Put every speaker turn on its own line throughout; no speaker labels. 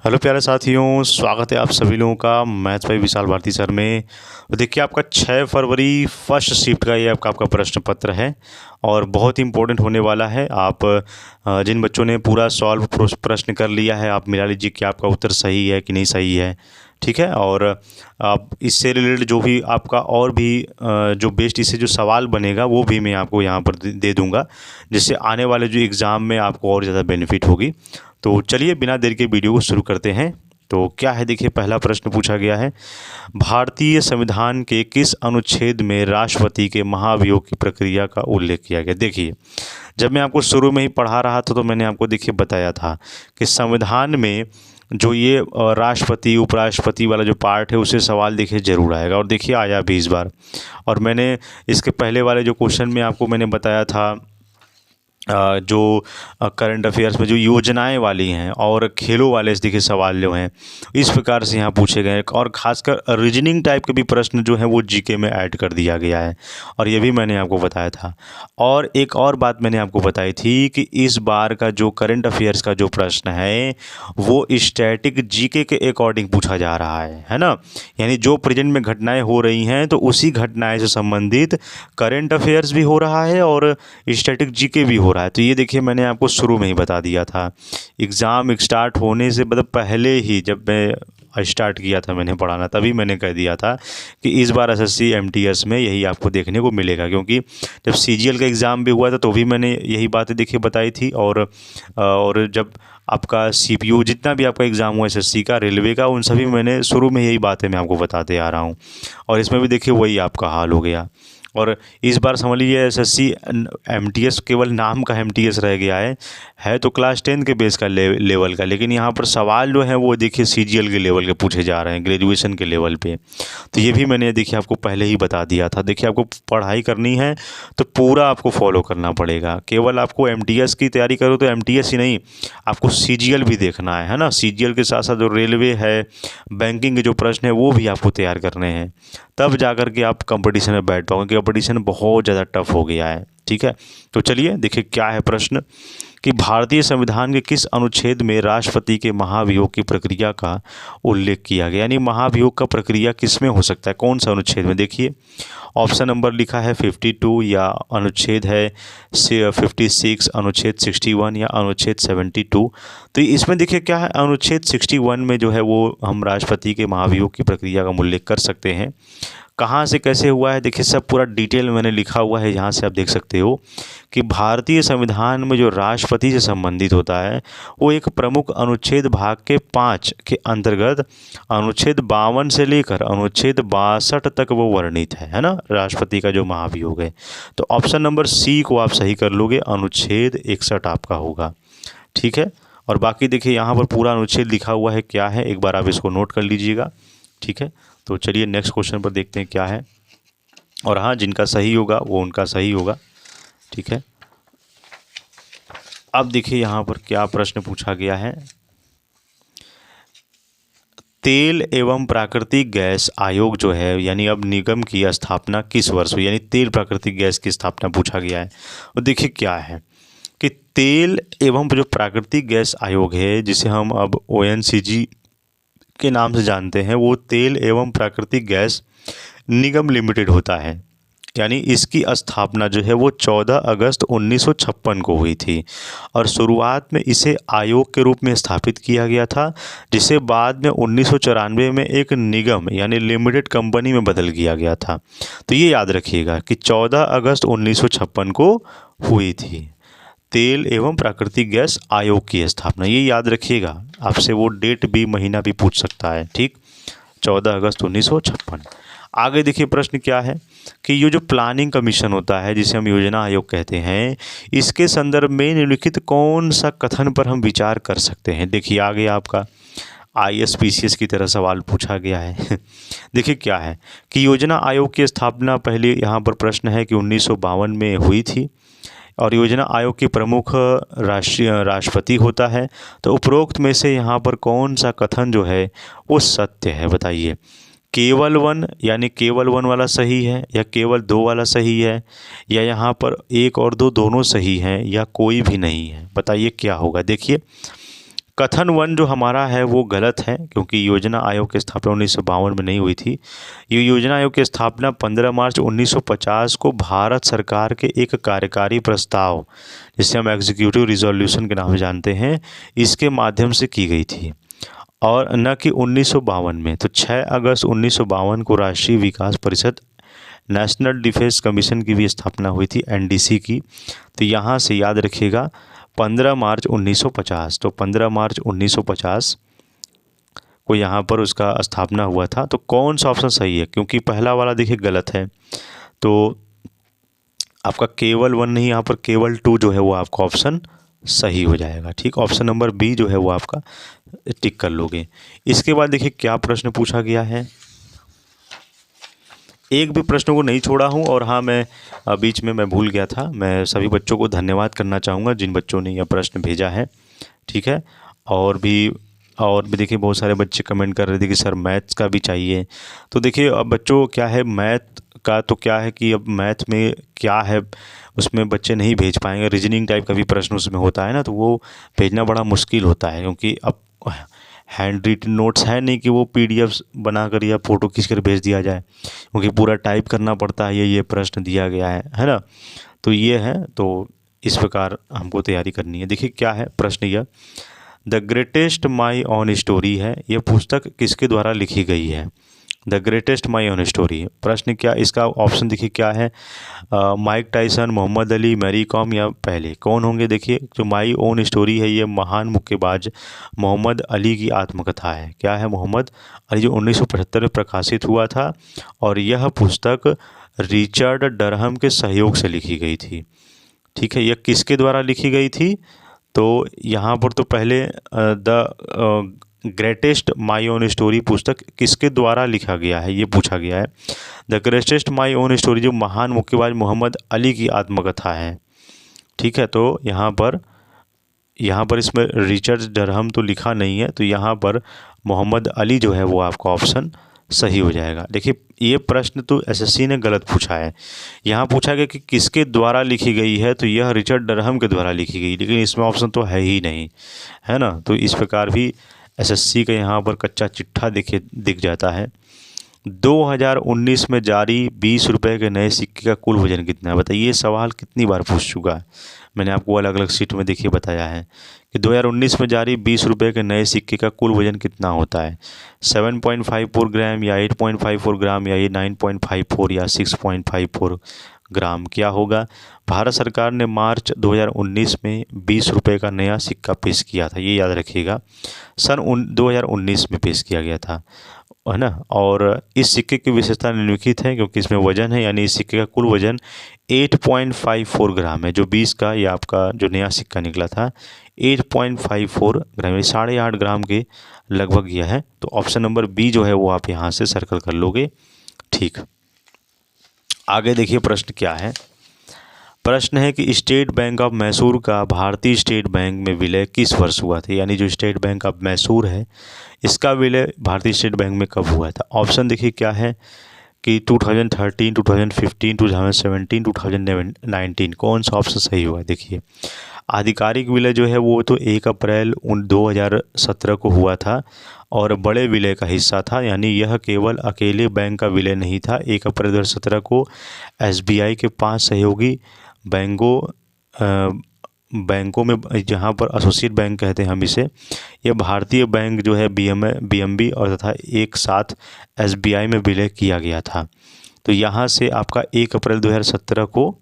Hello प्यारे साथियों, स्वागत है आप सभी लोगों का मैथ भाई विशाल भारती सर में। तो देखिए, आपका 6 फरवरी फर्स्ट शिफ्ट का ये आपका प्रश्न पत्र है और बहुत ही इम्पोर्टेंट होने वाला है। आप जिन बच्चों ने पूरा सॉल्व प्रश्न कर लिया है, आप मिला लीजिए कि आपका उत्तर सही है कि नहीं सही है। ठीक है, और आप इससे रिलेटेड जो भी आपका और भी जो बेस्ट इससे जो सवाल बनेगा वो भी मैं आपको यहाँ पर दे दूँगा, जिससे आने वाले जो एग्ज़ाम में आपको और ज़्यादा बेनिफिट होगी। तो चलिए बिना देर के वीडियो को शुरू करते हैं। तो क्या है, देखिए पहला प्रश्न पूछा गया है, भारतीय संविधान के किस अनुच्छेद में राष्ट्रपति के महाभियोग की प्रक्रिया का उल्लेख किया गया। देखिए, जब मैं आपको शुरू में ही पढ़ा रहा था तो मैंने आपको देखिए बताया था कि संविधान में जो ये राष्ट्रपति उपराष्ट्रपति वाला जो पार्ट है उससे सवाल देखिए ज़रूर आएगा, और देखिए आया भी इस बार। और मैंने इसके पहले वाले जो क्वेश्चन में आपको मैंने बताया था जो करंट अफेयर्स में जो योजनाएं वाली हैं और खेलों वाले इस देखिए सवाल जो हैं इस प्रकार से यहाँ पूछे गए हैं, और ख़ासकर रीजनिंग टाइप के भी प्रश्न जो हैं वो जीके में ऐड कर दिया गया है, और ये भी मैंने आपको बताया था। और एक और बात मैंने आपको बताई थी कि इस बार का जो करंट अफेयर्स का जो प्रश्न है वो स्टैटिक जीके के अकॉर्डिंग पूछा जा रहा है ना। यानी जो प्रेजेंट में घटनाएँ हो रही हैं तो उसी घटनाएँ से संबंधित करंट अफेयर्स भी हो रहा है और स्टैटिक जीके भी हो रहा है। तो ये देखिए मैंने आपको शुरू में ही बता दिया था, एग्ज़ाम स्टार्ट होने से मतलब पहले ही जब मैं स्टार्ट किया था मैंने पढ़ाना, तभी मैंने कह दिया था कि इस बार एसएससी एमटीएस में यही आपको देखने को मिलेगा। क्योंकि जब सीजीएल का एग्ज़ाम भी हुआ था तो भी मैंने यही बातें देखिए बताई थी, और जब आपका सीपीयू जितना भी आपका एग्ज़ाम हुआ एसएससी का, रेलवे का, उन सभी मैंने शुरू में यही बातें मैं आपको बताते आ रहा हूँ, और इसमें भी देखिए वही आपका हाल हो गया। और इस बार समझ लीजिए एसएससी एमटीएस केवल नाम का एमटीएस रह गया है तो क्लास 10 के बेस का लेवल का, लेकिन यहाँ पर सवाल जो है वो देखिए सीजीएल के लेवल के पूछे जा रहे हैं, ग्रेजुएशन के लेवल पे। तो ये भी मैंने देखिए आपको पहले ही बता दिया था। देखिए, आपको पढ़ाई करनी है तो पूरा आपको फॉलो करना पड़ेगा। केवल आपको एमटीएस की तैयारी करो तो एमटीएस ही नहीं, आपको सीजीएल भी देखना है ना। सीजीएल के साथ साथ जो रेलवे है, बैंकिंग के जो प्रश्न है वो भी आपको तैयार करने हैं, तब जाकर के आप कंपटीशन में बैठ पाओगे। कंपटीशन बहुत ज़्यादा टफ हो गया है। ठीक है, तो चलिए देखिए क्या है प्रश्न कि भारतीय संविधान के किस अनुच्छेद में राष्ट्रपति के महाभियोग की प्रक्रिया का उल्लेख किया गया। यानी महाभियोग का प्रक्रिया किस में हो सकता है, कौन सा अनुच्छेद में। देखिए ऑप्शन नंबर लिखा है 52, या अनुच्छेद है 56, अनुच्छेद 61, या अनुच्छेद 72। तो इसमें देखिए क्या है, अनुच्छेद 61 में जो है वो हम राष्ट्रपति के महाभियोग की प्रक्रिया का उल्लेख कर सकते हैं। कहाँ से कैसे हुआ है, देखिए सब पूरा डिटेल मैंने लिखा हुआ है, यहाँ से आप देख सकते हो कि भारतीय संविधान में जो राष्ट्रपति से संबंधित होता है वो एक प्रमुख अनुच्छेद भाग के 5 के अंतर्गत अनुच्छेद 52 से लेकर अनुच्छेद 62 तक वो वर्णित है ना, राष्ट्रपति का जो महाभियोग है। तो ऑप्शन नंबर सी को आप सही कर लोगे, अनुच्छेद 61 आपका होगा। ठीक है, और बाकी देखिए यहाँ पर पूरा अनुच्छेद लिखा हुआ है, क्या है एक बार आप इसको नोट कर लीजिएगा। ठीक है, तो चलिए नेक्स्ट क्वेश्चन पर देखते हैं क्या है। और हाँ, जिनका सही होगा वो उनका सही होगा। ठीक है, अब देखिए यहाँ पर क्या प्रश्न पूछा गया है, तेल एवं प्राकृतिक गैस आयोग जो है यानी अब निगम की स्थापना किस वर्ष हुई। यानी तेल प्राकृतिक गैस की स्थापना पूछा गया है। और देखिए क्या है कि तेल एवं जो प्राकृतिक गैस आयोग है, जिसे हम अब ओएनजीसी के नाम से जानते हैं, वो तेल एवं प्राकृतिक गैस निगम लिमिटेड होता है। यानी इसकी स्थापना जो है वो 14 अगस्त 1956 को हुई थी, और शुरुआत में इसे आयोग के रूप में स्थापित किया गया था, जिसे बाद में 1994 में एक निगम यानी लिमिटेड कंपनी में बदल किया गया था। तो ये याद रखिएगा कि 14 अगस्त 1956 को हुई थी तेल एवं प्राकृतिक गैस आयोग की स्थापना। ये याद रखिएगा, आपसे वो डेट भी महीना भी पूछ सकता है। ठीक, 14 अगस्त 1956। आगे देखिए प्रश्न क्या है कि ये जो प्लानिंग कमीशन होता है जिसे हम योजना आयोग कहते हैं, इसके संदर्भ में निम्नलिखित कौन सा कथन पर हम विचार कर सकते हैं। देखिए आगे आपका आईएएस की तरह सवाल पूछा गया है। देखिए क्या है कि योजना आयोग की स्थापना पहले यहाँ पर प्रश्न है कि 1952 में हुई थी, और योजना आयोग के प्रमुख राष्ट्रपति होता है। तो उपरोक्त में से यहाँ पर कौन सा कथन जो है वो सत्य है, बताइए। केवल 1 यानी केवल 1 वाला सही है, या केवल 2 वाला सही है, या यहाँ पर 1 और 2 दोनों सही हैं, या कोई भी नहीं है। बताइए क्या होगा। देखिए कथन 1 जो हमारा है वो गलत है, क्योंकि योजना आयोग की स्थापना 1952 में नहीं हुई थी। ये योजना आयोग की स्थापना 15 मार्च 1950 को भारत सरकार के एक कार्यकारी प्रस्ताव, जिसे हम एग्जीक्यूटिव रिजोल्यूशन के नाम से जानते हैं, इसके माध्यम से की गई थी, और न कि 1952 में। तो 6 अगस्त 1952 को राष्ट्रीय विकास परिषद, नेशनल डिफेंस कमीशन की भी स्थापना हुई थी, एनडीसी की। तो यहाँ से याद रखिएगा 15 मार्च 1950। तो 15 मार्च 1950 को यहाँ पर उसका स्थापना हुआ था। तो कौन सा ऑप्शन सही है, क्योंकि पहला वाला देखिए गलत है, तो आपका केवल 1 नहीं, यहाँ पर केवल 2 जो है वो आपका ऑप्शन सही हो जाएगा। ठीक, ऑप्शन नंबर बी जो है वो आपका टिक कर लोगे। इसके बाद देखिए क्या प्रश्न पूछा गया है, एक भी प्रश्न को नहीं छोड़ा हूँ। और हाँ, मैं बीच में मैं भूल गया था, मैं सभी बच्चों को धन्यवाद करना चाहूँगा जिन बच्चों ने यह प्रश्न भेजा है। ठीक है, और भी देखिए बहुत सारे बच्चे कमेंट कर रहे थे कि सर मैथ्स का भी चाहिए। तो देखिए अब बच्चों क्या है, मैथ का तो क्या है कि अब मैथ में क्या है, उसमें बच्चे नहीं भेज पाएंगे। रीजनिंग टाइप का भी प्रश्न उसमें होता है ना, तो वो भेजना बड़ा मुश्किल होता है, क्योंकि अब हैंड रिटन नोट्स है नहीं कि वो पीडीएफ बनाकर या फ़ोटो खींच कर भेज दिया जाए, क्योंकि पूरा टाइप करना पड़ता है। ये प्रश्न दिया गया है ना। तो ये है, तो इस प्रकार हमको तैयारी करनी है। देखिए क्या है प्रश्न, यह the greatest my own story है, यह पुस्तक किसके द्वारा लिखी गई है। The greatest my own story, प्रश्न क्या, इसका ऑप्शन देखिए क्या है, Mike Tyson, Muhammad Ali, Mary Kom, या पहले कौन होंगे। देखिए जो माई ओन स्टोरी है ये महान मुक्केबाज मोहम्मद अली की आत्मकथा है। क्या है, मोहम्मद अली, जो 1975 में प्रकाशित हुआ था, और यह पुस्तक रिचर्ड डरहम के सहयोग से लिखी गई थी। ठीक है, यह किसके द्वारा लिखी गई थी, तो यहाँ पर तो पहले the greatest my own story पुस्तक किसके द्वारा लिखा गया है ये पूछा गया है। The greatest my own story जो महान मुक्केबाज मोहम्मद अली की आत्मकथा है। ठीक है, तो यहाँ पर इसमें रिचर्ड डरहम तो लिखा नहीं है, तो यहाँ पर मोहम्मद अली जो है वो आपका ऑप्शन सही हो जाएगा। देखिए ये प्रश्न तो एसएससी ने गलत पूछा है। यहाँ पूछा गया कि किसके द्वारा लिखी गई है, तो यह रिचर्ड डरहम के द्वारा लिखी गई, लेकिन इसमें ऑप्शन तो है ही नहीं, है ना। तो इस प्रकार भी एसएससी का यहाँ पर कच्चा चिट्ठा दिख जाता है। 2019 में जारी 20 रुपये के नए सिक्के का कुल वजन कितना है। बताइए, ये सवाल कितनी बार पूछ चुका है, मैंने आपको अलग अलग सीट में देखिए बताया है कि 2019 में जारी 20 रुपये के नए सिक्के का कुल वजन कितना होता है। 7.54 ग्राम, या 8.54 ग्राम, या ये 9.54, या 6.54 ग्राम, क्या होगा। भारत सरकार ने मार्च 2019 में 20 रुपये का नया सिक्का पेश किया था, ये याद रखिएगा, सन 2019 में पेश किया गया था, है ना। और इस सिक्के की विशेषता निम्नलिखित है, क्योंकि इसमें वजन है, यानी इस सिक्के का कुल वजन 8.54 ग्राम है। जो 20 का या आपका जो नया सिक्का निकला था 8.54 ग्राम, यानी 8.5 ग्राम के लगभग यह है। तो ऑप्शन नंबर बी जो है वो आप यहाँ से सर्कल कर लोगे। ठीक, आगे देखिए प्रश्न क्या है। प्रश्न है कि स्टेट बैंक ऑफ मैसूर का भारतीय स्टेट बैंक में विलय किस वर्ष हुआ था। यानी जो स्टेट बैंक ऑफ मैसूर है इसका विलय भारतीय स्टेट बैंक में कब हुआ था। ऑप्शन देखिए क्या है कि 2013, 2015, 2017, 2019, कौन सा ऑप्शन सही हुआ। देखिए आधिकारिक विलय जो है वो तो 1 अप्रैल 2017 को हुआ था, और बड़े विलय का हिस्सा था, यानी यह केवल अकेले बैंक का विलय नहीं था। 1 अप्रैल 2017 को एसबीआई के 5 सहयोगी बैंकों में, जहां पर एसोसिएट बैंक कहते हैं हम इसे, यह भारतीय बैंक जो है बीएमबी और तथा एक साथ एसबीआई में विलय किया गया था। तो यहाँ से आपका 1 अप्रैल 2017 को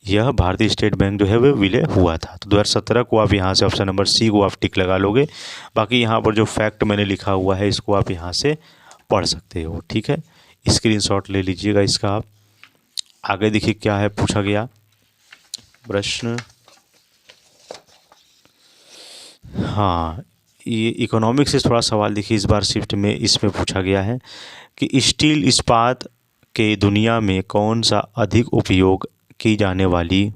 यह भारतीय स्टेट बैंक जो है वह विलय हुआ था। तो 2017 को आप यहाँ से ऑप्शन नंबर सी को आप टिक लगा लोगे। बाकी यहाँ पर जो फैक्ट मैंने लिखा हुआ है इसको आप यहाँ से पढ़ सकते हो। ठीक है, स्क्रीनशॉट ले लीजिएगा इसका आप। आगे देखिए क्या है पूछा गया प्रश्न। हाँ, ये इकोनॉमिक्स से थोड़ा सवाल देखिए इस बार शिफ्ट में इसमें पूछा गया है कि स्टील इस्पात के दुनिया में कौन सा अधिक उपयोग की जाने वाली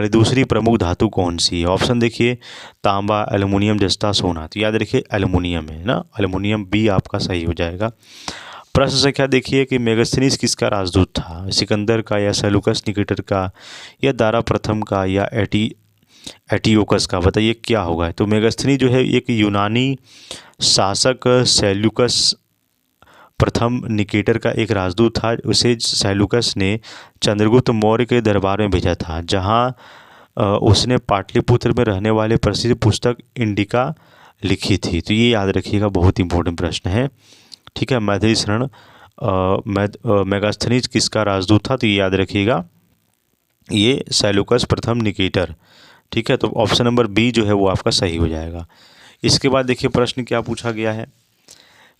दूसरी प्रमुख धातु कौन सी है। ऑप्शन देखिए तांबा, एल्युमिनियम, जस्ता, सोना। तो याद रखिए एल्युमिनियम है ना, एल्युमिनियम बी आपका सही हो जाएगा। प्रश्न संख्या देखिए कि मेगास्थनीज किसका राजदूत था। सिकंदर का, या सेलुकस निकेटर का, या दारा प्रथम का, या एटियोकस का, बताइए क्या होगा। तो मेगास्थनी जो है एक यूनानी शासक सेल्यूकस प्रथम निकेटर का एक राजदूत था। उसे सेल्यूकस ने चंद्रगुप्त मौर्य के दरबार में भेजा था, जहां उसने पाटलिपुत्र में रहने वाले प्रसिद्ध पुस्तक इंडिका लिखी थी। तो ये याद रखिएगा, बहुत इंपॉर्टेंट प्रश्न है। ठीक है, मैथिली शरण मेगास्थनीज किसका राजदूत था, तो ये याद रखिएगा, ये सेल्यूकस प्रथम निकेटर। ठीक है, तो ऑप्शन नंबर बी जो है वो आपका सही हो जाएगा। इसके बाद देखिए प्रश्न क्या पूछा गया है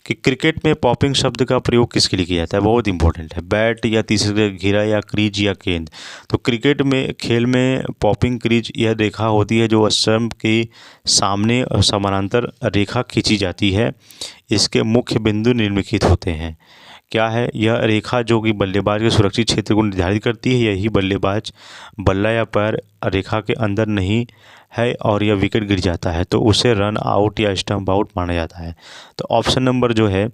कि क्रिकेट में पॉपिंग शब्द का प्रयोग किसके लिए किया जाता है। बहुत इंपॉर्टेंट है, बैट या तीसरे घेरा या क्रीज या गेंद। तो क्रिकेट में खेल में पॉपिंग क्रीज यह रेखा होती है जो स्टंप के सामने समानांतर रेखा खींची जाती है। इसके मुख्य बिंदु निम्नलिखित होते हैं। क्या है यह रेखा, जो कि बल्लेबाज के सुरक्षित क्षेत्र को निर्धारित करती है। यही बल्लेबाज बल्ला या पैर रेखा के अंदर नहीं है और यह विकेट गिर जाता है तो उसे रन आउट या स्टंप आउट माना जाता है। तो ऑप्शन नंबर जो है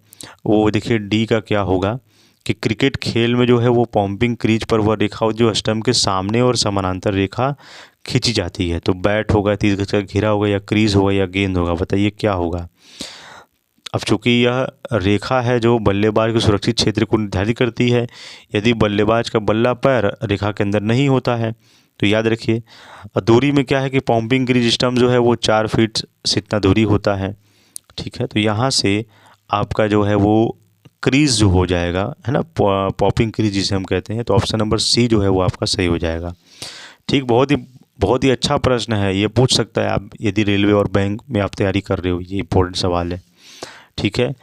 वो देखिए डी का क्या होगा कि क्रिकेट खेल में जो है वो पॉम्पिंग क्रीज पर वह रेखा हो जो स्टंप के सामने और समानांतर रेखा खींची जाती है। तो बैट होगा, तीस गज का घेरा होगा, या क्रीज होगा, या गेंद होगा, बताइए क्या होगा। अब चूंकि यह रेखा है जो बल्लेबाज के सुरक्षित क्षेत्र को निर्धारित करती है, यदि बल्लेबाज का बल्ला पैर रेखा के अंदर नहीं होता है तो याद रखिए। दूरी में क्या है कि पॉम्पिंग क्रीज स्टंप जो है वो 4 फीट से इतना दूरी होता है। ठीक है, तो यहाँ से आपका जो है वो क्रीज जो हो जाएगा, है ना, पॉपिंग क्रीज जिसे हम कहते हैं। तो ऑप्शन नंबर सी जो है वो आपका सही हो जाएगा। ठीक, बहुत ही अच्छा प्रश्न है, ये पूछ सकता है आप यदि रेलवे और बैंक में आप तैयारी कर रहे हो, ये इंपॉर्टेंट सवाल है। ठीक है,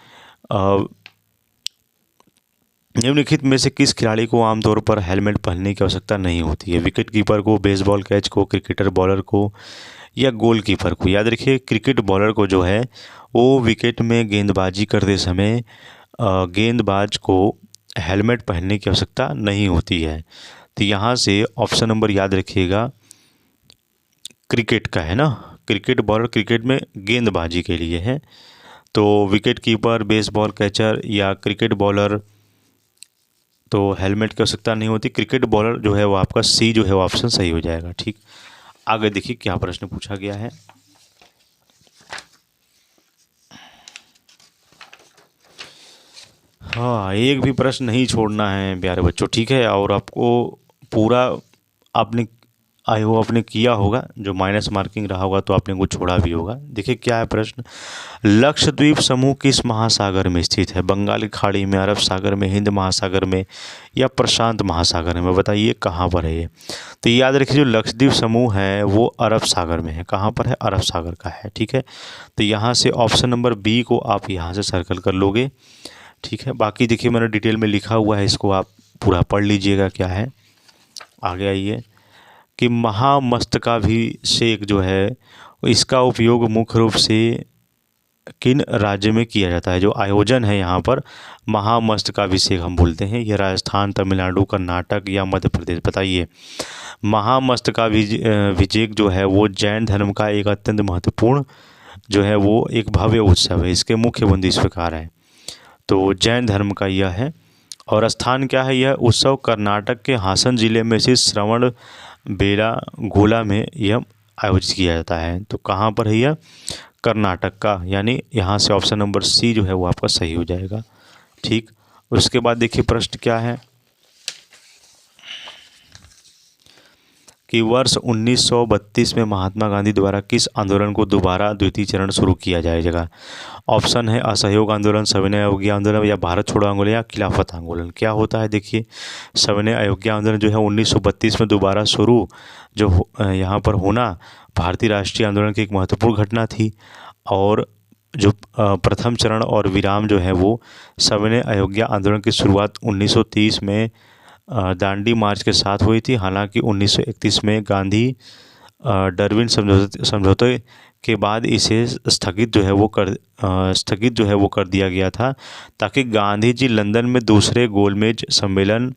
निम्नलिखित में से किस खिलाड़ी को आमतौर पर हेलमेट पहनने की आवश्यकता नहीं होती है। विकेट कीपर को, बेसबॉल कैच को, क्रिकेटर बॉलर को, या गोलकीपर को। याद रखिए क्रिकेट बॉलर को जो है वो विकेट में गेंदबाजी करते समय गेंदबाज को हेलमेट पहनने की आवश्यकता नहीं होती है। तो यहाँ से ऑप्शन नंबर याद रखिएगा क्रिकेट का है ना, क्रिकेट बॉलर क्रिकेट में गेंदबाजी के लिए है। तो विकेट कीपर, बेसबॉल कैचर या क्रिकेट बॉलर तो हेलमेट की आवश्यकता नहीं होती। क्रिकेट बॉलर जो है वो आपका सी जो है वो ऑप्शन सही हो जाएगा। ठीक, आगे देखिए क्या प्रश्न पूछा गया है। हाँ, एक भी प्रश्न नहीं छोड़ना है प्यारे बच्चों। ठीक है, और आपको पूरा आपने आपने किया होगा, जो माइनस मार्किंग रहा होगा तो आपने कुछ छोड़ा भी होगा। देखिए क्या है प्रश्न, लक्षद्वीप समूह किस महासागर में स्थित है। बंगाल की खाड़ी में, अरब सागर में, हिंद महासागर में, या प्रशांत महासागर में, बताइए कहाँ पर है ये। तो याद रखिए जो लक्षद्वीप समूह है वो अरब सागर में है। कहाँ पर है, अरब सागर का है। ठीक है, तो यहाँ से ऑप्शन नंबर बी को आप यहाँ से सर्कल कर लोगे। ठीक है, बाकी देखिए मैंने डिटेल में लिखा हुआ है, इसको आप पूरा पढ़ लीजिएगा क्या है। आगे आइए कि महामस्तकाभिषेक जो है इसका उपयोग मुख्य रूप से किन राज्य में किया जाता है। जो आयोजन है यहाँ पर महामस्तकाभिषेक हम बोलते हैं, यह राजस्थान, तमिलनाडु, कर्नाटक या मध्य प्रदेश, बताइए। महामस्तकाभिषेक जो है वो जैन धर्म का एक अत्यंत महत्वपूर्ण जो है वो एक भव्य उत्सव है। इसके मुख्य बिंदु इस प्रकार है। तो जैन धर्म का यह है, और स्थान क्या है, यह उत्सव कर्नाटक के हासन जिले में से श्रवण बेलागोला में यह आयोजित किया जाता है। तो कहाँ पर है यह, कर्नाटक का, यानी यहाँ से ऑप्शन नंबर सी जो है वो आपका सही हो जाएगा। ठीक, उसके बाद देखिए प्रश्न क्या है कि वर्ष 1932 में महात्मा गांधी द्वारा किस आंदोलन को दोबारा द्वितीय चरण शुरू किया जाएगा। ऑप्शन है असहयोग आंदोलन, सविनय अवज्ञा आंदोलन, या भारत छोड़ो आंदोलन, या खिलाफत आंदोलन। क्या होता है देखिए, सविनय अवज्ञा आंदोलन जो है 1932 में दोबारा शुरू जो यहाँ पर होना भारतीय राष्ट्रीय आंदोलन की एक महत्वपूर्ण घटना थी। और जो प्रथम चरण और विराम जो है वो सविनय अवज्ञा आंदोलन की शुरुआत 1930 में दांडी मार्च के साथ हुई थी। हालांकि 1931 में गांधी डरविन समझौते के बाद इसे स्थगित जो है वो कर दिया गया था, ताकि गांधी जी लंदन में दूसरे गोलमेज सम्मेलन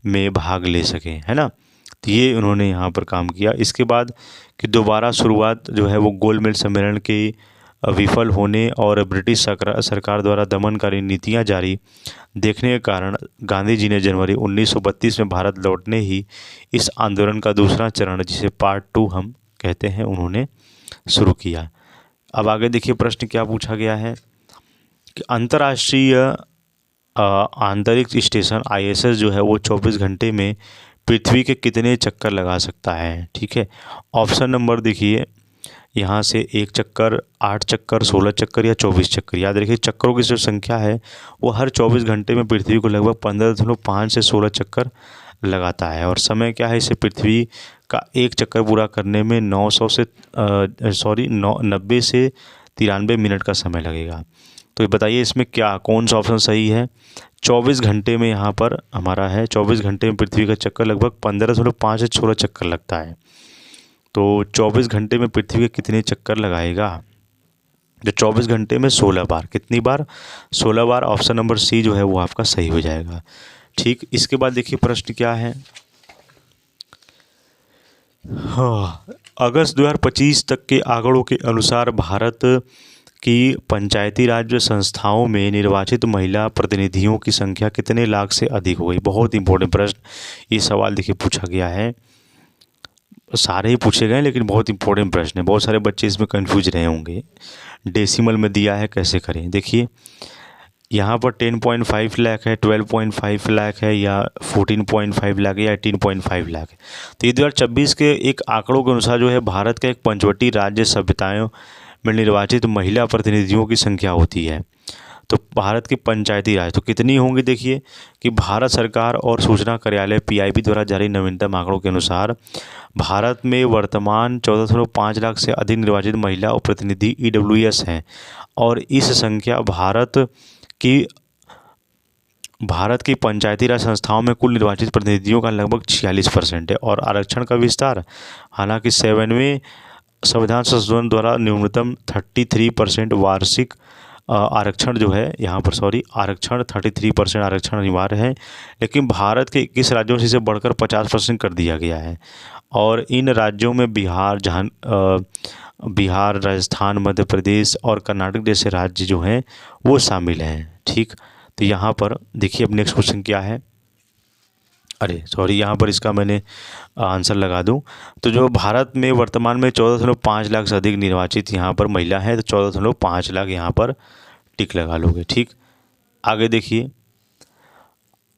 में भाग ले सकें, है ना। तो ये उन्होंने यहाँ पर काम किया। इसके बाद कि दोबारा शुरुआत जो है वो गोलमेज सम्मेलन के विफल होने और ब्रिटिश सरकार द्वारा दमनकारी नीतियां जारी देखने के कारण गांधी जी ने जनवरी 1932 में भारत लौटने ही इस आंदोलन का दूसरा चरण, जिसे पार्ट 2 हम कहते हैं उन्होंने शुरू किया। अब आगे देखिए प्रश्न क्या पूछा गया है कि अंतर्राष्ट्रीय अंतरिक्ष स्टेशन ISS जो है वो 24 घंटे में पृथ्वी के कितने चक्कर लगा सकता है। ठीक है, ऑप्शन नंबर देखिए यहाँ से 1 चक्कर, 8 चक्कर, 16 चक्कर या 24 चक्कर। याद रखिए चक्करों की जो संख्या है वो हर 24 घंटे में पृथ्वी को लगभग 15.5 से 16 चक्कर लगाता है। और समय क्या है, इसे पृथ्वी का 1 चक्कर पूरा करने में 90 से 93 मिनट का समय लगेगा। तो ये बताइए इसमें क्या कौन सा ऑप्शन सही है। 24 घंटे में यहाँ पर हमारा है, 24 घंटे में पृथ्वी का चक्कर लगभग 15.5 से 16 चक्कर लगता है। तो 24 घंटे में पृथ्वी के कितने चक्कर लगाएगा, जो 24 घंटे में 16 बार। कितनी बार, 16 बार। ऑप्शन नंबर सी जो है वो आपका सही हो जाएगा। ठीक, इसके बाद देखिए प्रश्न क्या है। हाँ, अगस्त 2025 तक के आंकड़ों के अनुसार भारत की पंचायती राज संस्थाओं में निर्वाचित महिला प्रतिनिधियों की संख्या कितने लाख से अधिक हो गई। बहुत इंपॉर्टेंट प्रश्न, ये सवाल देखिए पूछा गया है। सारे ही पूछे गए लेकिन बहुत इंपॉर्टेंट प्रश्न है। बहुत सारे बच्चे इसमें कंफ्यूज रहे होंगे, डेसिमल में दिया है कैसे करें। देखिए यहाँ पर 10.5 लाख है, 12.5 लाख है, या 14.5 लाख है, या 18.5 लाख है। तो ये 2026 के एक आंकड़ों के अनुसार जो है भारत का एक पंचवटी राज्य सभ्यताओं में निर्वाचित महिला प्रतिनिधियों की संख्या होती है। तो भारत की पंचायती राज तो कितनी होंगी, देखिए कि भारत सरकार और सूचना कार्यालय PIB द्वारा जारी नवीनतम आंकड़ों के अनुसार भारत में वर्तमान 14.5 लाख से अधिक निर्वाचित महिला और प्रतिनिधि EWS हैं। और इस संख्या भारत की पंचायती राज संस्थाओं में कुल निर्वाचित प्रतिनिधियों का लगभग 46% है। और आरक्षण का विस्तार, हालांकि 7वें संविधान संशोधन द्वारा न्यूनतम 33% वार्षिक आरक्षण जो है यहाँ पर आरक्षण 33% आरक्षण अनिवार्य है, लेकिन भारत के 21 राज्यों से इसे बढ़कर 50% कर दिया गया है। और इन राज्यों में बिहार, राजस्थान, मध्य प्रदेश और कर्नाटक जैसे राज्य जो हैं वो शामिल हैं। ठीक, तो यहाँ पर देखिए अब नेक्स्ट क्वेश्चन क्या है। यहाँ पर इसका मैंने आंसर लगा दूं तो जो भारत में वर्तमान में 14.5 लाख से अधिक निर्वाचित यहाँ पर महिला है, तो 14.5 लाख यहाँ पर टिक लगा लोगे। ठीक, आगे देखिए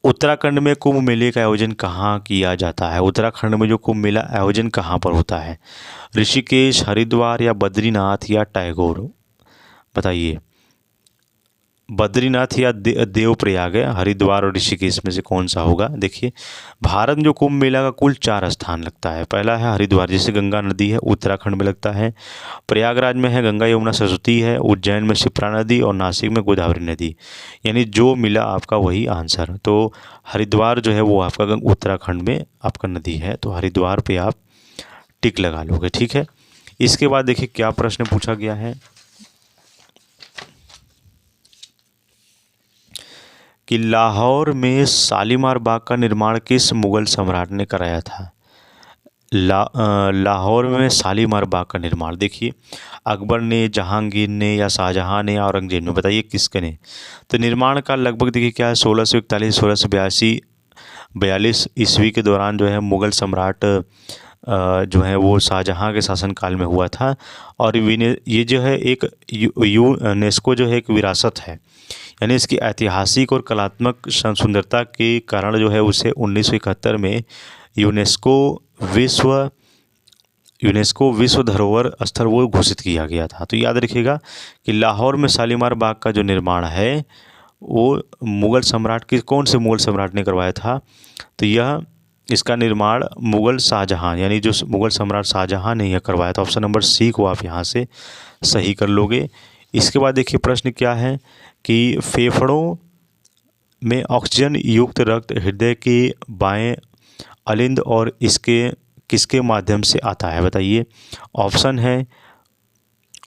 उत्तराखंड में कुंभ मेले का आयोजन कहाँ किया जाता है। उत्तराखंड में जो कुंभ मेला आयोजन कहाँ पर होता है, ऋषिकेश, हरिद्वार या बद्रीनाथ या टैगोर। बताइए बद्रीनाथ या देवप्रयाग है, हरिद्वार और ऋषिकेश में से कौन सा होगा। देखिए भारत में जो कुंभ मेला का कुल 4 स्थान लगता है। पहला है हरिद्वार, जैसे गंगा नदी है, उत्तराखंड में लगता है। प्रयागराज में है गंगा यमुना सरस्वती है, उज्जैन में शिप्रा नदी और नासिक में गोदावरी नदी। यानी जो मिला आपका वही आंसर। तो हरिद्वार जो है वो आपका उत्तराखंड में आपका नदी है, तो हरिद्वार पे आप टिक लगा लोगे। ठीक है, इसके बाद देखिए क्या प्रश्न पूछा गया है कि लाहौर में शालीमार बाग का निर्माण किस मुगल सम्राट ने कराया था। लाहौर में शालीमार बाग का निर्माण देखिए अकबर ने, जहांगीर ने या शाहजहां ने या औरंगजेब ने। बताइए किसके ने। तो निर्माण का लगभग देखिए क्या है, 1641 1642 ईस्वी के दौरान जो है मुगल सम्राट जो है वो शाहजहां के शासनकाल में हुआ था। और ये जो है एक यूनेस्को जो है एक विरासत है, यानी इसकी ऐतिहासिक और कलात्मक सुंदरता के कारण जो है उसे 1971 में यूनेस्को विश्व धरोहर स्थल वो घोषित किया गया था। तो याद रखिएगा कि लाहौर में शालीमार बाग का जो निर्माण है वो मुगल सम्राट के कौन से मुगल सम्राट ने करवाया था। तो इसका निर्माण मुगल शाहजहां यानी जो मुगल सम्राट शाहजहां ने यह करवाया था। ऑप्शन नंबर सी को आप यहाँ से सही कर लोगे। इसके बाद देखिए प्रश्न क्या है कि फेफड़ों में ऑक्सीजन युक्त रक्त हृदय के बाएं अलिंद और किसके माध्यम से आता है। बताइए ऑप्शन है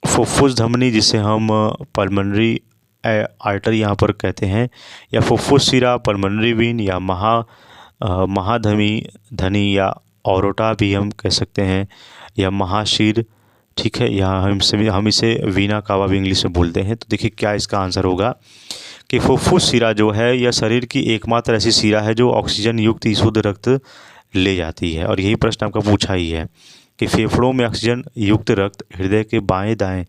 फुफ्फुस धमनी, जिसे हम पल्मोनरी आर्टरी यहाँ पर कहते हैं, या फुफ्फुस शिरा पल्मोनरी वेन, या महाधमनी या ऑरोटा भी हम कह सकते हैं, या महाशिर। ठीक है, यहाँ हम इसे वीना कावा भी इंग्लिश में बोलते हैं। तो देखिए क्या इसका आंसर होगा कि फुफ्फुस शिरा जो है यह शरीर की एकमात्र ऐसी शिरा है जो ऑक्सीजन युक्त शुद्ध रक्त ले जाती है। और यही प्रश्न आपका पूछा ही है कि फेफड़ों में ऑक्सीजन युक्त रक्त हृदय के बाएं दाएं,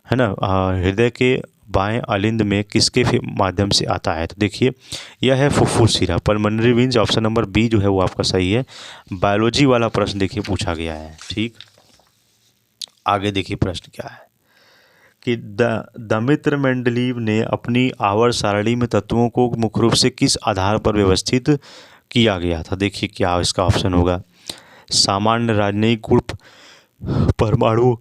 है ना, हृदय के बाएं अलिंद में किसके माध्यम से आता है? तो देखिए यह है फुफ्फुस शिरा, pulmonary veins. Option number B जो है वो आपका सही है। बायोलॉजी वाला प्रश्न देखिए पूछा गया है। ठीक, आगे देखिए प्रश्न क्या है कि दमित्र मेंडलीव ने अपनी आवर्त सारणी में तत्वों को मुख्य रूप से किस आधार पर व्यवस्थित किया गया था? देखिए क्या इसका ऑप्शन होगा। सामान्य राजनयिक गुण, परमाणु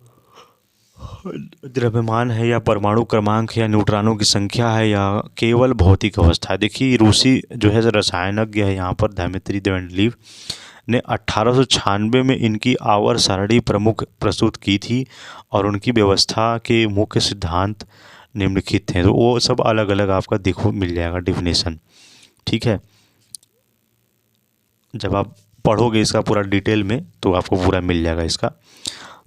द्रव्यमान है, या परमाणु क्रमांक, या न्यूट्रॉनों की संख्या है, या केवल भौतिक अवस्था है? देखिए रूसी जो है रसायनज्ञ है यहाँ पर दमित्री मेंडलीव ने 1896 में इनकी आवर्त सारणी प्रमुख प्रस्तुत की थी और उनकी व्यवस्था के मुख्य सिद्धांत निम्नलिखित थे। तो वो सब अलग अलग आपका देखो मिल जाएगा डिफिनेशन। ठीक है, जब आप पढ़ोगे इसका पूरा डिटेल में तो आपको पूरा मिल जाएगा इसका।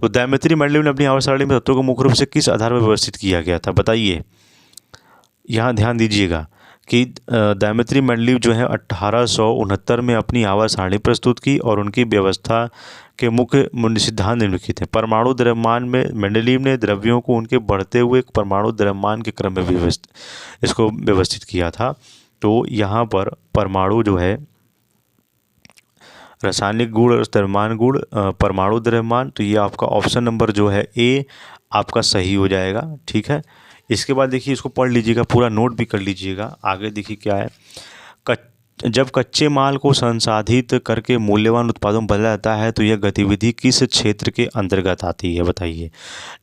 तो दमित्री मेंडलीव ने अपनी आवर्त सारणी में तत्वों को मुख्य रूप से किस आधार पर व्यवस्थित किया गया था? बताइए, यहाँ ध्यान दीजिएगा कि दमित्री मेंडलीव जो है 1869 में अपनी आवर्त सारणी प्रस्तुत की और उनकी व्यवस्था के मुख्य सिद्धांत निम्नलिखित हैं। परमाणु द्रव्यमान में मेंडलीव ने द्रव्यों को उनके बढ़ते हुए परमाणु द्रव्यमान के क्रम में इसको व्यवस्थित किया था। तो यहाँ पर परमाणु जो है रासायनिक गुण, द्रव्यमान गुण, परमाणु द्रव्यमान, तो ये आपका ऑप्शन नंबर जो है ए आपका सही हो जाएगा। ठीक है, इसके बाद देखिए इसको पढ़ लीजिएगा, पूरा नोट भी कर लीजिएगा। आगे देखिए क्या है, जब कच्चे माल को संसाधित करके मूल्यवान उत्पादों में बदला जाता है तो यह गतिविधि किस क्षेत्र के अंतर्गत आती है? बताइए,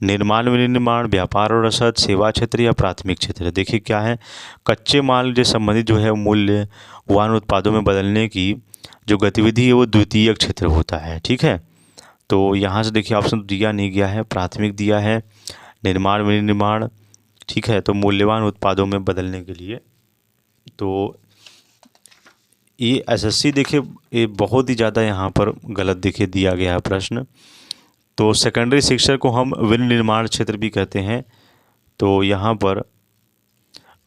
निर्माण, विनिर्माण, व्यापार और रसद, सेवा क्षेत्र, या प्राथमिक क्षेत्र? देखिए क्या है, कच्चे माल से संबंधित जो है मूल्यवान उत्पादों में बदलने की जो गतिविधि है वो द्वितीयक क्षेत्र होता है। ठीक है, तो यहाँ से देखिए ऑप्शन दिया नहीं गया है, प्राथमिक दिया है, निर्माण, विनिर्माण। ठीक है, तो मूल्यवान उत्पादों में बदलने के लिए तो ये एसएससी देखिए ये बहुत ही ज़्यादा यहाँ पर गलत देखिए दिया गया है प्रश्न। तो सेकेंडरी शिक्षक को हम विनिर्माण क्षेत्र भी कहते हैं। तो यहाँ पर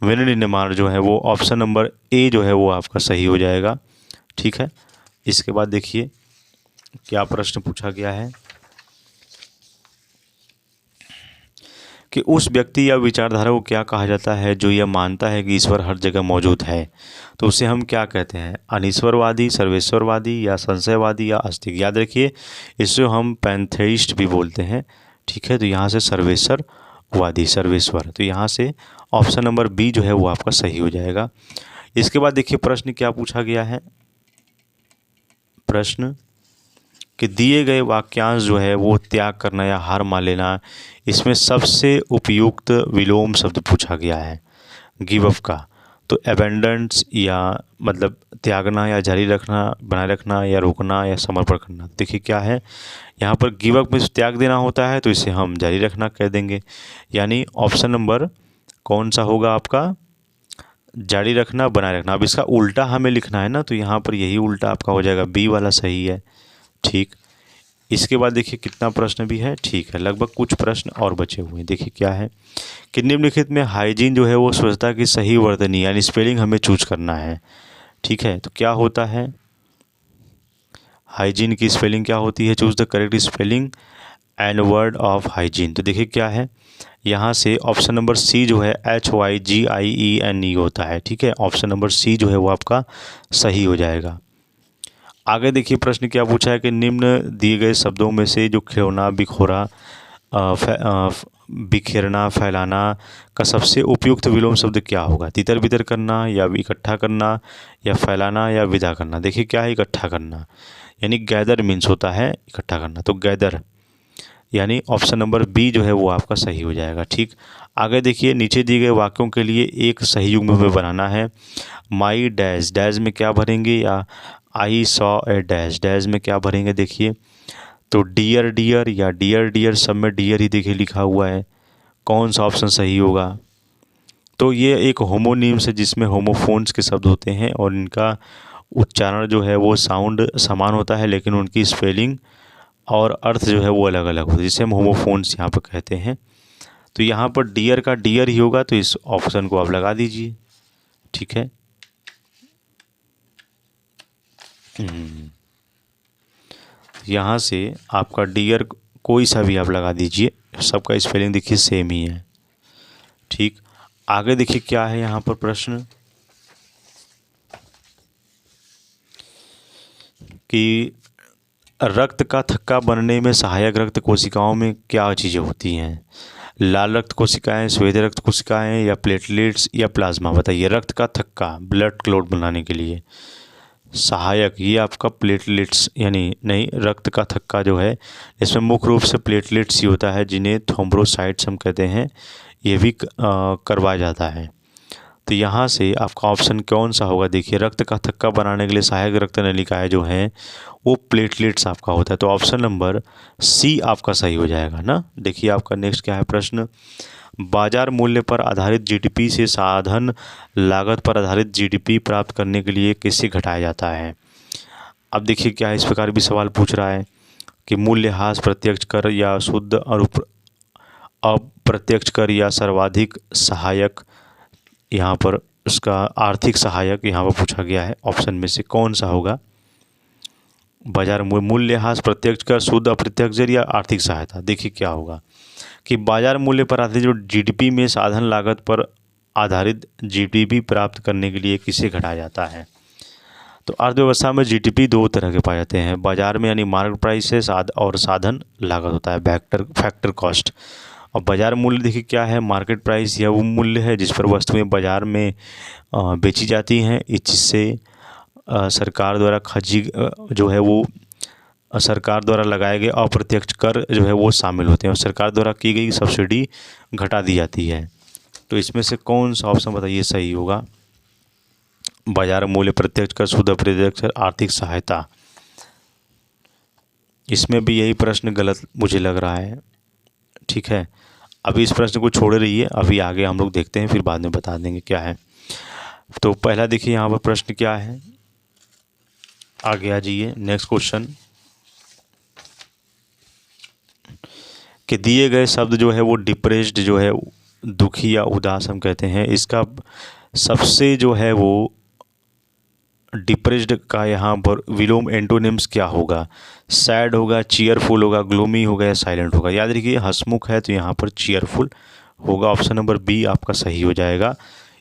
विनिर्माण जो है वो ऑप्शन नंबर ए जो है वो आपका सही हो जाएगा। ठीक है, इसके बाद देखिए क्या प्रश्न पूछा गया है कि उस व्यक्ति या विचारधारा को क्या कहा जाता है जो यह मानता है कि ईश्वर हर जगह मौजूद है? तो उसे हम क्या कहते हैं? अनीश्वरवादी, सर्वेश्वरवादी, या संशयवादी, या आस्तिक? याद रखिए इसे हम पैंथेइस्ट भी बोलते हैं। ठीक है, तो यहाँ से सर्वेश्वरवादी, सर्वेश्वर, तो यहाँ से ऑप्शन नंबर बी जो है वो आपका सही हो जाएगा। इसके बाद देखिए प्रश्न क्या पूछा गया है, प्रश्न कि दिए गए वाक्यांश जो है वो त्याग करना या हार मान लेना, इसमें सबसे उपयुक्त विलोम शब्द पूछा गया है गिव अप का। तो एबेंडेंस, या मतलब त्यागना, या जारी रखना, बनाए रखना, या रोकना, या समर्पण करना? देखिए क्या है, यहाँ पर गिव अप में त्याग देना होता है तो इसे हम जारी रखना कह देंगे, यानी ऑप्शन नंबर कौन सा होगा आपका? जारी रखना, बनाए रखना। अब इसका उल्टा हमें लिखना है ना, तो यहाँ पर यही उल्टा आपका हो जाएगा, बी वाला सही है। ठीक, इसके बाद देखिए कितना प्रश्न भी है। ठीक है, लगभग कुछ प्रश्न और बचे हुए हैं। देखिए क्या है कि निम्नलिखित में हाइजीन जो है वो स्वच्छता की सही वर्तनी यानी स्पेलिंग हमें चूज करना है। ठीक है, तो क्या होता है हाइजीन की स्पेलिंग क्या होती है? Choose the correct spelling and word of hygiene. तो देखिए क्या है, यहाँ से ऑप्शन नंबर सी जो है HYGIENE होता है। ठीक है, ऑप्शन नंबर सी जो है वो आपका सही हो जाएगा। आगे देखिए प्रश्न क्या पूछा है कि निम्न दिए गए शब्दों में से जो खिलौना, बिखोरा, बिखेरना, फैलाना का सबसे उपयुक्त विलोम शब्द क्या होगा? तितर बितर करना, या इकट्ठा करना, या फैलाना, या विदा करना? देखिए क्या है, इकट्ठा करना, यानी गैदर मीन्स होता है इकट्ठा करना, तो गैदर, यानी ऑप्शन नंबर बी जो है वो आपका सही हो जाएगा। ठीक, आगे देखिए नीचे दिए गए वाक्यों के लिए एक सही युग्म में बनाना है। माई डैश, डैश में क्या भरेंगे? या I saw a dash, dash में क्या भरेंगे? देखिए तो डियर डियर, या डियर डियर, सब में डियर ही देखिए लिखा हुआ है, कौन सा ऑप्शन सही होगा? तो ये एक होमोनीम्स है जिसमें होमोफोन्स के शब्द होते हैं और इनका उच्चारण जो है वो साउंड समान होता है लेकिन उनकी स्पेलिंग और अर्थ जो है वो अलग अलग होता है, जिसे हम होमोफोन्स यहाँ पर कहते हैं। तो यहाँ पर डियर का डियर ही होगा, तो इस ऑप्शन को आप लगा दीजिए। ठीक है, यहाँ से आपका डियर कोई सा भी आप लगा दीजिए, सबका स्पेलिंग देखिए सेम ही है। ठीक, आगे देखिए क्या है यहाँ पर प्रश्न कि रक्त का थक्का बनने में सहायक रक्त कोशिकाओं में क्या चीज़ें होती हैं? लाल रक्त कोशिकाएं, श्वेत रक्त कोशिकाएं, या प्लेटलेट्स या प्लाज्मा? बताइए। रक्त का थक्का, ब्लड क्लॉट बनाने के लिए सहायक, ये आपका प्लेटलेट्स यानी नहीं, रक्त का थक्का जो है इसमें मुख्य रूप से प्लेटलेट्स ही होता है, जिन्हें थ्रोम्बोसाइट्स हम कहते हैं, ये भी करवाया जाता है। तो यहाँ से आपका ऑप्शन कौन सा होगा? देखिए, रक्त का थक्का बनाने के लिए सहायक रक्त नलिकाएं जो हैं वो प्लेटलेट्स आपका होता है। तो ऑप्शन नंबर सी आपका सही हो जाएगा ना। देखिए आपका नेक्स्ट क्या है प्रश्न, बाजार मूल्य पर आधारित जीडीपी से साधन लागत पर आधारित जीडीपी प्राप्त करने के लिए कैसे घटाया जाता है? अब देखिए क्या इस प्रकार भी सवाल पूछ रहा है कि मूल्यह्रास, प्रत्यक्ष कर या शुद्ध और अप्रत्यक्ष कर या सर्वाधिक सहायक, यहाँ पर उसका आर्थिक सहायक यहाँ पर पूछा गया है। ऑप्शन में से कौन सा होगा? बाजार मूल्यह्रास, प्रत्यक्ष कर, शुद्ध अप्रत्यक्ष कर या आर्थिक सहायता? देखिए क्या होगा कि बाजार मूल्य पर आधारित जो जीडीपी में साधन लागत पर आधारित जीडीपी प्राप्त करने के लिए किसे घटाया जाता है? तो अर्थव्यवस्था में जीडीपी दो तरह के पाए जाते हैं, बाजार में यानी मार्केट प्राइस है, और साधन लागत होता है, फैक्टर कॉस्ट। और बाजार मूल्य देखिए क्या है, मार्केट प्राइस या वो मूल्य है जिस पर वस्तुएं बाजार में बेची जाती हैं। इस चीज़ से सरकार द्वारा जो है वो सरकार द्वारा लगाए गए अप्रत्यक्ष कर जो है वो शामिल होते हैं और सरकार द्वारा की गई सब्सिडी घटा दी जाती है। तो इसमें से कौन सा ऑप्शन बताइए सही होगा? बाजार मूल्य, प्रत्यक्ष कर, शुद्ध अप्रत्यक्ष कर, आर्थिक सहायता। इसमें भी यही प्रश्न गलत मुझे लग रहा है। ठीक है, अभी इस प्रश्न को छोड़े रहिए, अभी आगे हम लोग देखते हैं, फिर बाद में बता देंगे क्या है। तो पहला देखिए यहाँ पर प्रश्न क्या है, आगे आ जाइए। नेक्स्ट क्वेश्चन कि दिए गए शब्द जो है वो डिप्रेस्ड जो है, दुखी या उदास हम कहते हैं, इसका सबसे जो है वो डिप्रेस्ड का यहाँ पर विलोम एंटोनिम्स क्या होगा? सैड होगा, चीयरफुल होगा, ग्लूमी होगा या साइलेंट होगा? याद रखिए हंसमुख है तो यहाँ पर चीयरफुल होगा। ऑप्शन नंबर बी आपका सही हो जाएगा।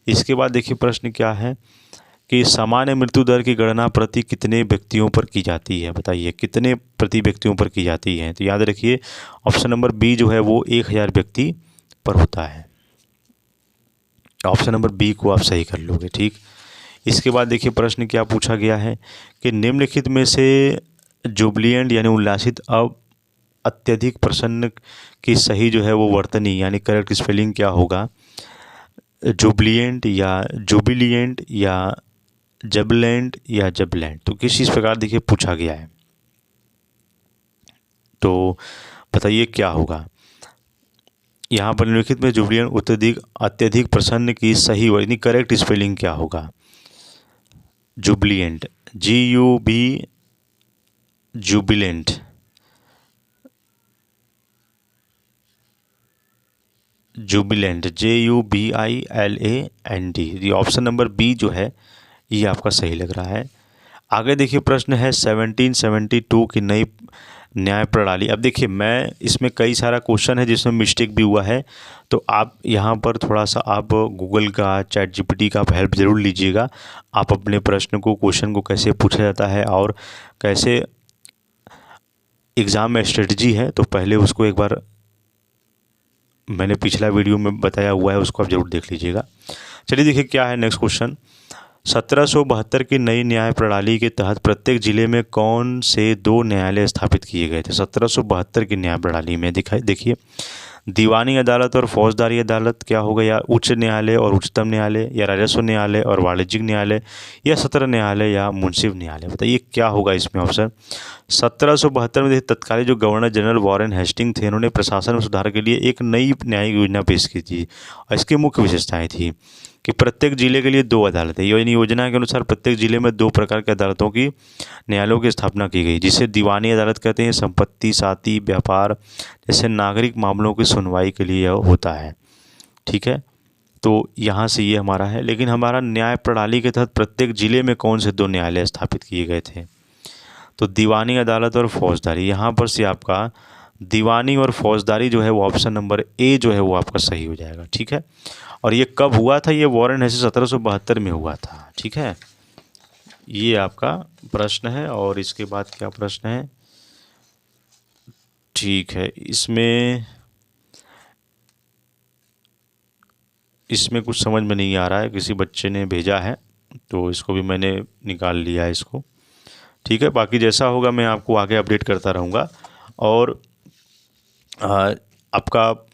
इसके बाद देखिए प्रश्न क्या है कि सामान्य मृत्यु दर की गणना प्रति कितने व्यक्तियों पर की जाती है? बताइए कितने प्रति व्यक्तियों पर की जाती है? तो याद रखिए ऑप्शन नंबर बी जो है वो 1000 व्यक्ति पर होता है। ऑप्शन नंबर बी को आप सही कर लोगे। ठीक, इसके बाद देखिए प्रश्न क्या पूछा गया है कि निम्नलिखित में से जुबिलिएंट यानी उल्लासित अब अत्यधिक प्रसन्न की सही जो है वो वर्तनी यानी करेक्ट स्पेलिंग क्या होगा? जुबिलिएंट या जुबिलिएंट या जबलेंट या जबलेंट? तो किस इस प्रकार देखिए पूछा गया है, तो बताइए क्या होगा? यहाँ पर निम्नलिखित में जुबिलिएंट अत्यधिक प्रसन्न की सही यानी करेक्ट स्पेलिंग क्या होगा? जुबिलिएंट, GUB, जुबिलेंट, जुबिलेंट, JUBILANT। ये ऑप्शन नंबर बी जो है ये आपका सही लग रहा है। आगे देखिए प्रश्न है 1772 की नई न्याय प्रणाली। अब देखिए मैं इसमें कई सारा क्वेश्चन है जिसमें मिस्टेक भी हुआ है, तो आप यहाँ पर थोड़ा सा आप गूगल का, चैट जीपीटी का आप हेल्प ज़रूर लीजिएगा। आप अपने प्रश्न को, क्वेश्चन को कैसे पूछा जाता है और कैसे एग्ज़ाम में स्ट्रेटजी है, तो पहले उसको एक बार मैंने पिछला वीडियो में बताया हुआ है, उसको आप ज़रूर देख लीजिएगा। चलिए देखिए क्या है नेक्स्ट क्वेश्चन। 1772 की नई न्याय प्रणाली के तहत प्रत्येक जिले में कौन से 2 न्यायालय स्थापित किए गए थे? 1772 की न्याय प्रणाली में देखिए दीवानी अदालत और फौजदारी अदालत क्या होगा, या उच्च न्यायालय और उच्चतम न्यायालय, या राजस्व न्यायालय और वाणिज्यिक न्यायालय, या सत्र न्यायालय या मुंसिफ न्यायालय? बताइए क्या होगा इसमें ऑप्शन। 1772 में देखिए तत्कालीन जो गवर्नर जनरल वॉरेन हेस्टिंग थे, उन्होंने प्रशासन में सुधार के लिए एक नई न्यायिक योजना पेश की थी और इसकी मुख्य विशेषताएं थी कि प्रत्येक जिले के लिए 2 अदालतें। योजना के अनुसार प्रत्येक जिले में 2 प्रकार की अदालतों की न्यायालयों की स्थापना की गई, जिसे दीवानी अदालत कहते हैं, संपत्ति, साती, व्यापार जैसे नागरिक मामलों की सुनवाई के लिए होता है। ठीक है, तो यहाँ से ये हमारा है। लेकिन हमारा न्याय प्रणाली के तहत प्रत्येक जिले में कौन से 2 न्यायालय स्थापित किए गए थे? तो दीवानी अदालत और फौजदारी, यहाँ पर से आपका दीवानी और फौजदारी जो है वो ऑप्शन नंबर ए जो है वो आपका सही हो जाएगा। ठीक है, और ये कब हुआ था? ये वॉरेन हेसी 1772 में हुआ था। ठीक है, ये आपका प्रश्न है। और इसके बाद क्या प्रश्न है? ठीक है, इसमें कुछ समझ में नहीं आ रहा है, किसी बच्चे ने भेजा है तो इसको भी मैंने निकाल लिया है इसको। ठीक है, बाकी जैसा होगा मैं आपको आगे अपडेट करता रहूँगा। और आपका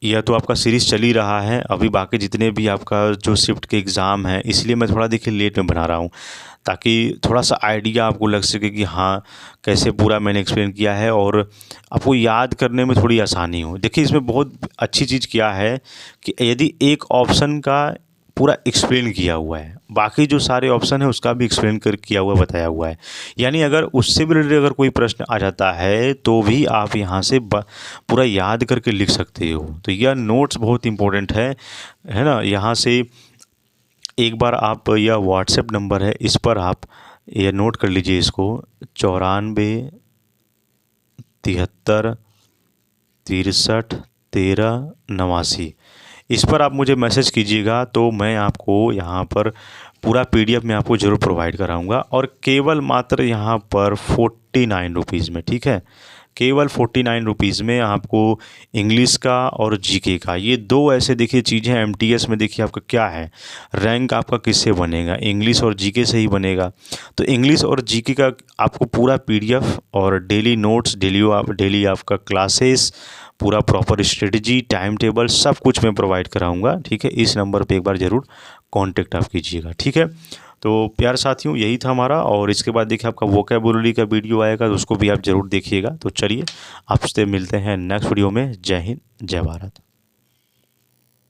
यह तो आपका सीरीज़ चल ही रहा है, अभी बाकी जितने भी आपका जो शिफ्ट के एग्ज़ाम हैं, इसलिए मैं थोड़ा देखिए लेट में बना रहा हूँ, ताकि थोड़ा सा आइडिया आपको लग सके कि हाँ कैसे पूरा मैंने एक्सप्लेन किया है और आपको याद करने में थोड़ी आसानी हो। देखिए इसमें बहुत अच्छी चीज़ क्या है कि यदि एक ऑप्शन का पूरा एक्सप्लेन किया हुआ है, बाकी जो सारे ऑप्शन है उसका भी एक्सप्लेन कर किया हुआ बताया हुआ है, यानी अगर उससे भी रिलेटेड अगर कोई प्रश्न आ जाता है तो भी आप यहाँ से पूरा याद करके लिख सकते हो। तो यह नोट्स बहुत इम्पोर्टेंट है ना। यहाँ से एक बार आप, यह व्हाट्सएप नंबर है, इस पर आप यह नोट कर लीजिए इसको, 94 73 63 13 89। इस पर आप मुझे मैसेज कीजिएगा तो मैं आपको यहाँ पर पूरा PDF में आपको ज़रूर प्रोवाइड कराऊंगा, और केवल मात्र यहाँ पर 49 रुपीज़ में। ठीक है, केवल 49 रुपीज़ में आपको इंग्लिश का और जीके का, ये दो ऐसे देखिए चीज़ें MTS में देखिए आपका क्या है, रैंक आपका किससे बनेगा? इंग्लिश और जीके से ही बनेगा। तो इंग्लिश और जीके का आपको पूरा PDF और डेली नोट्स, डेली आपका क्लासेस, पूरा प्रॉपर स्ट्रेटजी, टाइम टेबल, सब कुछ मैं प्रोवाइड कराऊंगा। ठीक है, इस नंबर पे एक बार ज़रूर कांटेक्ट आप कीजिएगा। ठीक है, तो प्यारे साथियों यही था हमारा, और इसके बाद देखिए आपका वोकैबुलरी का वीडियो आएगा तो उसको भी आप ज़रूर देखिएगा। तो चलिए आपसे मिलते हैं नेक्स्ट वीडियो में। जय हिंद, जय भारत।